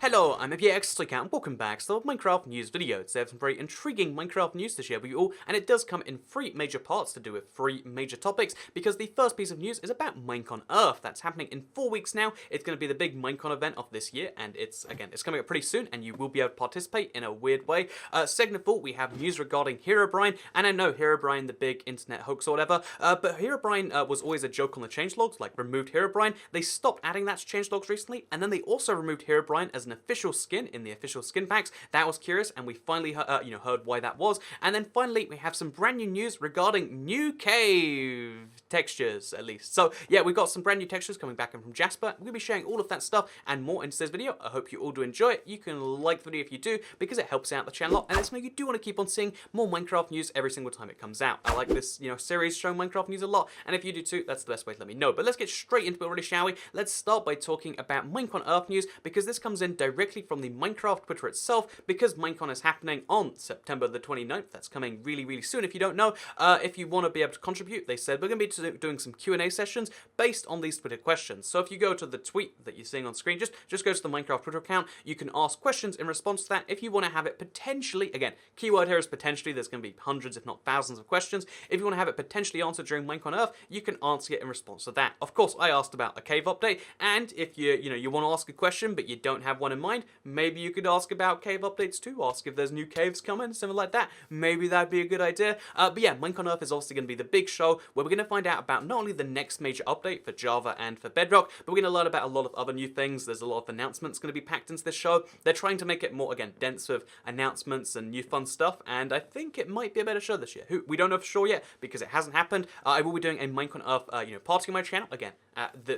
Hello, I'm FPX and welcome back to the Minecraft news video. Today I have some very intriguing Minecraft news to share with you all, and it does come in three major parts to do with three major topics, because the first piece of news is about Minecon Earth. That's happening in 4 weeks now. It's going to be the big Minecon event of this year, and it's coming up pretty soon, and you will be able to participate in a weird way. Second of all, we have news regarding Herobrine, and I know Herobrine, the big internet hoax or whatever, but Herobrine was always a joke on the changelogs, like removed Herobrine. They stopped adding that to changelogs recently, and then they also removed Herobrine as an official skin in the official skin packs. That was curious, and we finally heard why that was. And then finally, we have some brand new news regarding new cave textures, at least. So yeah, we've got some brand new textures coming back in from Jasper. We're gonna be sharing all of that stuff and more in today's video. I hope you all do enjoy it. You can like the video if you do, because it helps out the channel a lot, and it's something you do want to keep on seeing more Minecraft news every single time it comes out. I like this, series showing Minecraft news a lot, and if you do too, that's the best way to let me know. But let's get straight into it already, shall we? Let's start by talking about Minecon Earth news, because this comes in directly from the Minecraft Twitter itself, because Minecon is happening on September the 29th. That's coming really, really soon. If you don't know, if you want to be able to contribute, they said we're going to be doing some Q&A sessions based on these Twitter questions. So if you go to the tweet that you're seeing on screen, just go to the Minecraft Twitter account. You can ask questions in response to that. If you want to have it potentially, again, keyword here is potentially, there's going to be hundreds if not thousands of questions. If you want to have it potentially answered during Minecon Earth, you can answer it in response to that. Of course, I asked about a cave update, and if you want to ask a question but you don't have one in mind, maybe you could ask about cave updates too. Ask if there's new caves coming, something like that. Maybe that'd be a good idea. But yeah, Minecon Earth is obviously going to be the big show where we're going to find out about not only the next major update for Java and for Bedrock, but we're going to learn about a lot of other new things. There's a lot of announcements going to be packed into this show. They're trying to make it more, again, dense with announcements and new fun stuff, and I think it might be a better show this year. We don't know for sure yet, because it hasn't happened. I will be doing a Minecon Earth party on my channel, again,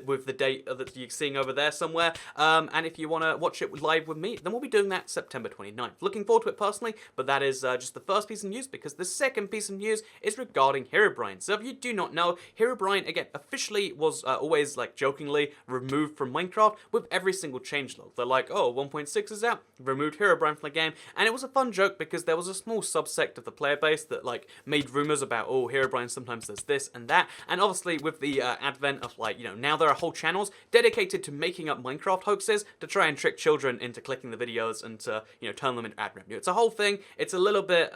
with the date that you're seeing over there somewhere, and if you want to watch it live with me, then we'll be doing that September 29th. Looking forward to it personally, but that is just the first piece of news, because the second piece of news is regarding Herobrine. So if you do not know, Herobrine, again, officially was always, like, jokingly removed from Minecraft with every single changelog. They're like, oh, 1.6 is out, removed Herobrine from the game, and it was a fun joke because there was a small subsect of the player base that, like, made rumors about, oh, Herobrine sometimes does this and that, and obviously with the advent of, like, now there are whole channels dedicated to making up Minecraft hoaxes to try and trick children into clicking the videos and to, turn them into ad revenue. It's a whole thing. It's a little bit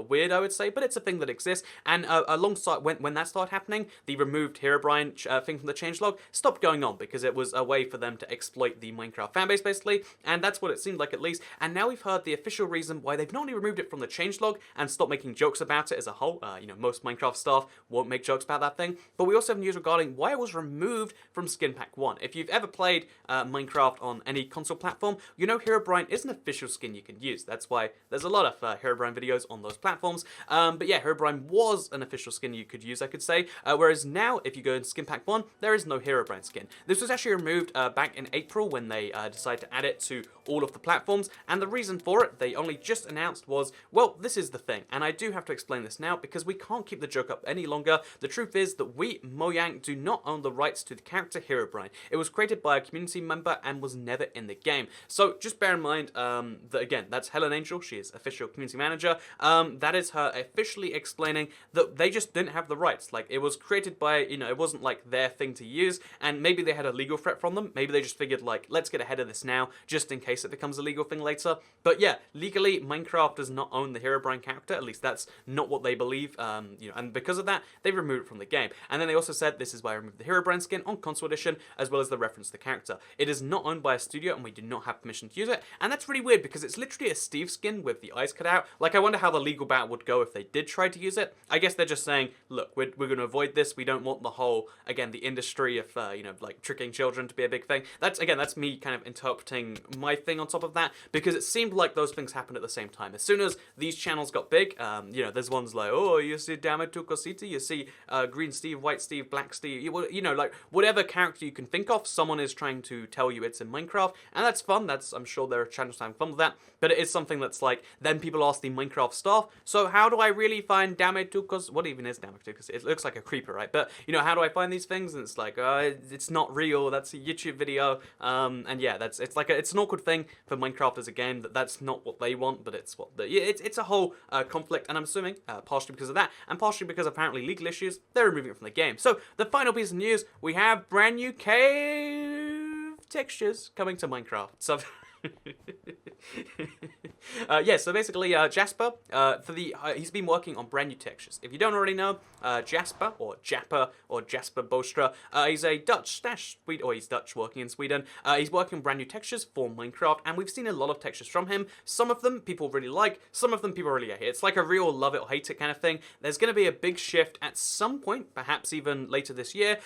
weird, I would say, but it's a thing that exists. And alongside, when that started happening, the removed Herobrine thing from the changelog stopped going on, because it was a way for them to exploit the Minecraft fanbase, basically, and that's what it seemed like, at least. And now we've heard the official reason why they've not only removed it from the changelog and stopped making jokes about it as a whole. Most Minecraft staff won't make jokes about that thing, but we also have news regarding why it was removed from Skin Pack 1. If you've ever played Minecraft on any console platform, Herobrine is an official skin you can use. That's why there's a lot of Herobrine videos on those platforms. But yeah, Herobrine was an official skin you could use, I could say. Whereas now, if you go in Skin Pack 1, there is no Herobrine skin. This was actually removed back in April when they decided to add it to all of the platforms. And the reason for it, they only just announced, was, well, this is the thing. And I do have to explain this now, because we can't keep the joke up any longer. The truth is that we, Mojang, do not own the rights to the character Herobrine. It was created by a community member and was never in the game. So just bear in mind that, again, that's Helen Angel. She is official community manager. That is her officially explaining that they just didn't have the rights. Like, it was created by, it wasn't like their thing to use, and maybe they had a legal threat from them. Maybe they just figured, like, let's get ahead of this now, just in case it becomes a legal thing later. But yeah, legally, Minecraft does not own the Herobrine character. At least that's not what they believe. And because of that, they removed it from the game. And then they also said this is why I removed the Herobrine skin on console edition, as well as the reference to the character. It is not owned by a studio, and we do not have permission to use it. And that's really weird, because it's literally a Steve skin with the eyes cut out. Like, I wonder how the legal battle would go if they did try to use it. I guess they're just saying, look, we're going to avoid this. We don't want the whole, again, the industry of, like, tricking children to be a big thing. That's me kind of interpreting my thing on top of that, because it seemed like those things happened at the same time. As soon as these channels got big, there's ones like, oh, you see Damato Cosita, you see Green Steve, White Steve, Black Steve, like, whatever character you can think of, someone is trying to tell you it's in Minecraft, and that's fun. I'm sure there are channels having fun with that, but it is something that's like, then people ask the Minecraft staff, so how do I really find Damatukos? What even is Damatukos? It looks like a creeper, right? But, how do I find these things? And it's like, it's not real, that's a YouTube video, and yeah, it's an awkward thing for Minecraft as a game, that's not what they want, but it's what it's a whole conflict, and I'm assuming, partially because of that, and partially because apparently legal issues, they're removing it from the game. So, the final piece of news, we have brand new cave textures coming to Minecraft. So, Yeah, so basically, Jasper, he's been working on brand new textures. If you don't already know, Jasper, or Japper, or Jasper Bostra, he's a Dutch Swede, or he's Dutch working in Sweden. He's working on brand new textures for Minecraft, and we've seen a lot of textures from him. Some of them people really like, some of them people really hate. It's like a real love it or hate it kind of thing. There's going to be a big shift at some point, perhaps even later this year,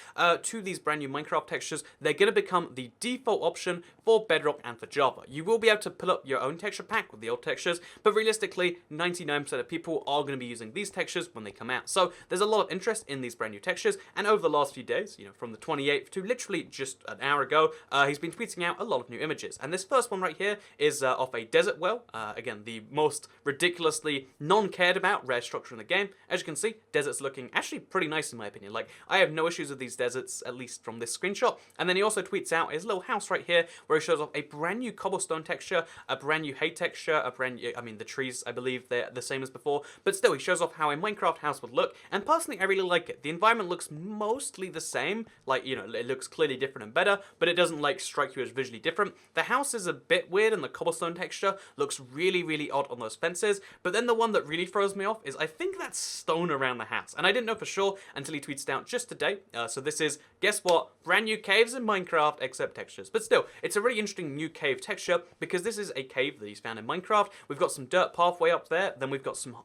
to these brand new Minecraft textures. They're going to become the default option for Bedrock and for Java. You will be able to pull up your own texture pack with the old textures, but realistically, 99% of people are going to be using these textures when they come out. So there's a lot of interest in these brand new textures, and over the last few days, from the 28th to literally just an hour ago, he's been tweeting out a lot of new images. And this first one right here is off a desert well. Again, the most ridiculously non-cared about rare structure in the game. As you can see, desert's looking actually pretty nice in my opinion. Like, I have no issues with these deserts, at least from this screenshot. And then he also tweets out his little house right here, where he shows off a brand new cobblestone texture, a brand new hay texture, the trees, I believe they're the same as before, but still, he shows off how a Minecraft house would look, and personally, I really like it. The environment looks mostly the same, like, it looks clearly different and better, but it doesn't, like, strike you as visually different. The house is a bit weird, and the cobblestone texture looks really, really odd on those fences, but then the one that really throws me off is, I think that's stone around the house, and I didn't know for sure until he tweeted out just today, so this is, guess what, brand new caves in Minecraft, except textures. But still, it's a really interesting new cave texture, because this is a cave that he's found in Minecraft. We've got some dirt pathway up there, then we've got some,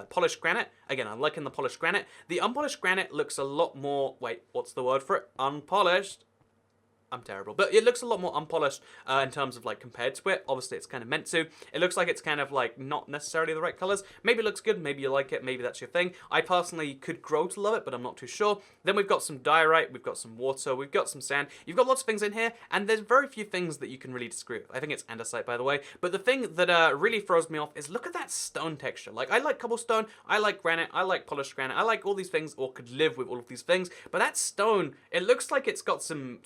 polished granite. Again, I'm liking the polished granite. The unpolished granite looks a lot more, wait, what's the word for it? Unpolished? I'm terrible. But it looks a lot more unpolished in terms of, like, compared to it. Obviously, it's kind of meant to. It looks like it's kind of, like, not necessarily the right colors. Maybe it looks good. Maybe you like it. Maybe that's your thing. I personally could grow to love it, but I'm not too sure. Then we've got some diorite. We've got some water. We've got some sand. You've got lots of things in here, and there's very few things that you can really disagree with. I think it's andesite, by the way. But the thing that really throws me off is look at that stone texture. Like, I like cobblestone. I like granite. I like polished granite. I like all these things, or could live with all of these things. But that stone, it looks like it's got some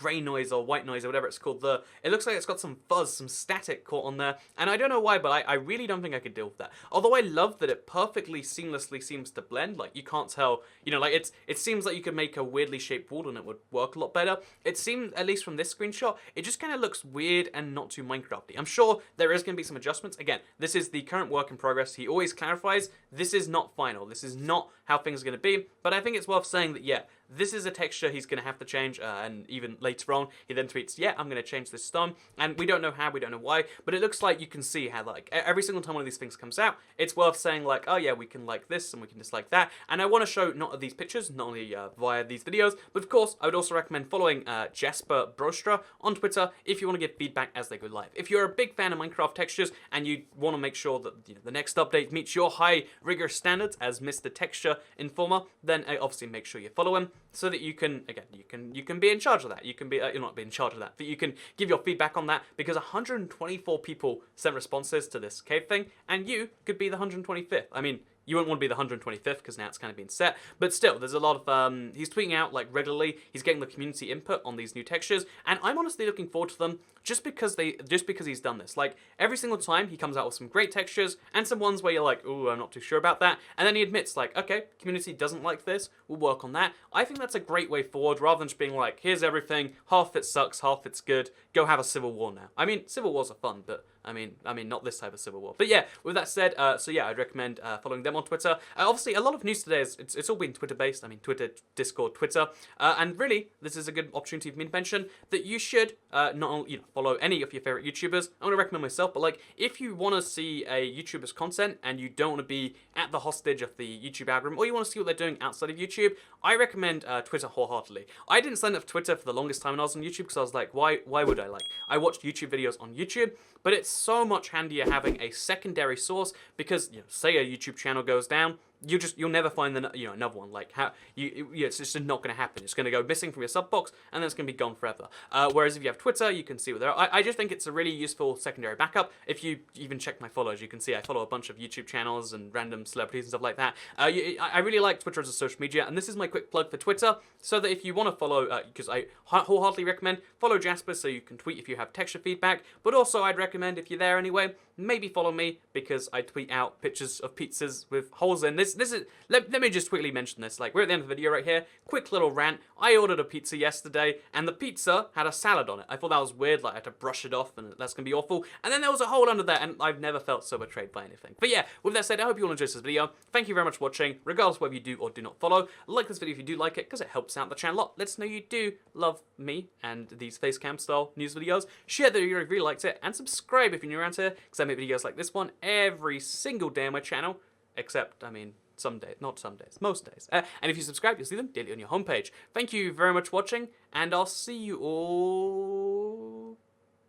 gray noise or white noise or whatever it's called. It looks like it's got some fuzz, some static caught on there, and I don't know why, but I really don't think I could deal with that. Although I love that it perfectly seamlessly seems to blend. Like, you can't tell, like, it seems like you could make a weirdly shaped wall and it would work a lot better. It seems, at least from this screenshot, it just kind of looks weird and not too Minecrafty. I'm sure there is going to be some adjustments. Again, this is the current work in progress. He always clarifies, this is not final. This is not how things are going to be, but I think it's worth saying that, yeah, this is a texture he's going to have to change, and even later on, he then tweets, yeah, I'm going to change this stone, and we don't know how, we don't know why, but it looks like you can see how, like, every single time one of these things comes out, it's worth saying, like, oh yeah, we can like this, and we can dislike that, and I want to show not these pictures, not only via these videos, but of course, I would also recommend following Jasper Bostra on Twitter if you want to give feedback as they go live. If you're a big fan of Minecraft textures, and you want to make sure that the next update meets your high rigor standards as Mr. Texture Informer, then obviously make sure you follow him, so that you can, again, you can be in charge of that. You can be, you're not be in charge of that, but you can give your feedback on that, because 124 people sent responses to this cave thing, and you could be the 125th. I mean, you wouldn't want to be the 125th, because now it's kind of been set, but still, there's a lot of, he's tweeting out, like, regularly, he's getting the community input on these new textures, and I'm honestly looking forward to them, just because he's done this. Like, every single time, he comes out with some great textures, and some ones where you're like, ooh, I'm not too sure about that, and then he admits, like, okay, community doesn't like this, we'll work on that. I think that's a great way forward, rather than just being like, here's everything, half it sucks, half it's good, go have a civil war now. I mean, civil wars are fun, but I mean, not this type of civil war. But yeah, with that said, so yeah, I'd recommend following them on Twitter. Obviously, a lot of news today it's all been Twitter-based. I mean, Twitter, Discord, Twitter, and really, this is a good opportunity for me to mention that you should not only follow any of your favorite YouTubers. I want to recommend myself, but like, if you want to see a YouTuber's content and you don't want to be at the hostage of the YouTube algorithm, or you want to see what they're doing outside of YouTube, I recommend Twitter wholeheartedly. I didn't sign up for Twitter for the longest time when I was on YouTube, because I was like, why would I? Like, I watched YouTube videos on YouTube, but it's so much handier having a secondary source, because say a YouTube channel goes down, you'll never find another one. Like, it's just not going to happen. It's going to go missing from your sub box, and then it's going to be gone forever. Whereas if you have Twitter, you can see what they're. I just think it's a really useful secondary backup. If you even check my follows, you can see I follow a bunch of YouTube channels and random celebrities and stuff like that. I really like Twitter as a social media, and this is my quick plug for Twitter, so that if you want to follow, because I wholeheartedly recommend, follow Jasper so you can tweet if you have texture feedback, but also I'd recommend, if you're there anyway, maybe follow me, because I tweet out pictures of pizzas with holes in. This let me just quickly mention this. Like, we're at the end of the video right here. Quick little rant. I ordered a pizza yesterday, and the pizza had a salad on it. I thought that was weird, like I had to brush it off, and that's gonna be awful. And then there was a hole under there, and I've never felt so betrayed by anything. But yeah, with that said, I hope you all enjoyed this video. Thank you very much for watching, regardless of whether you do or do not follow. Like this video if you do like it, because it helps out the channel a lot. Let us know you do love me and these face cam style news videos. Share the video if you really liked it, and subscribe if you're new around here, because I make videos like this one every single day on my channel. Except, I mean, some days, not some days, most days. And if you subscribe, you'll see them daily on your homepage. Thank you very much for watching, and I'll see you all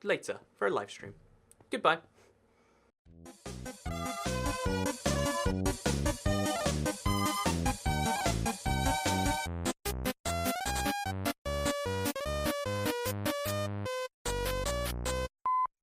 later for a live stream. Goodbye.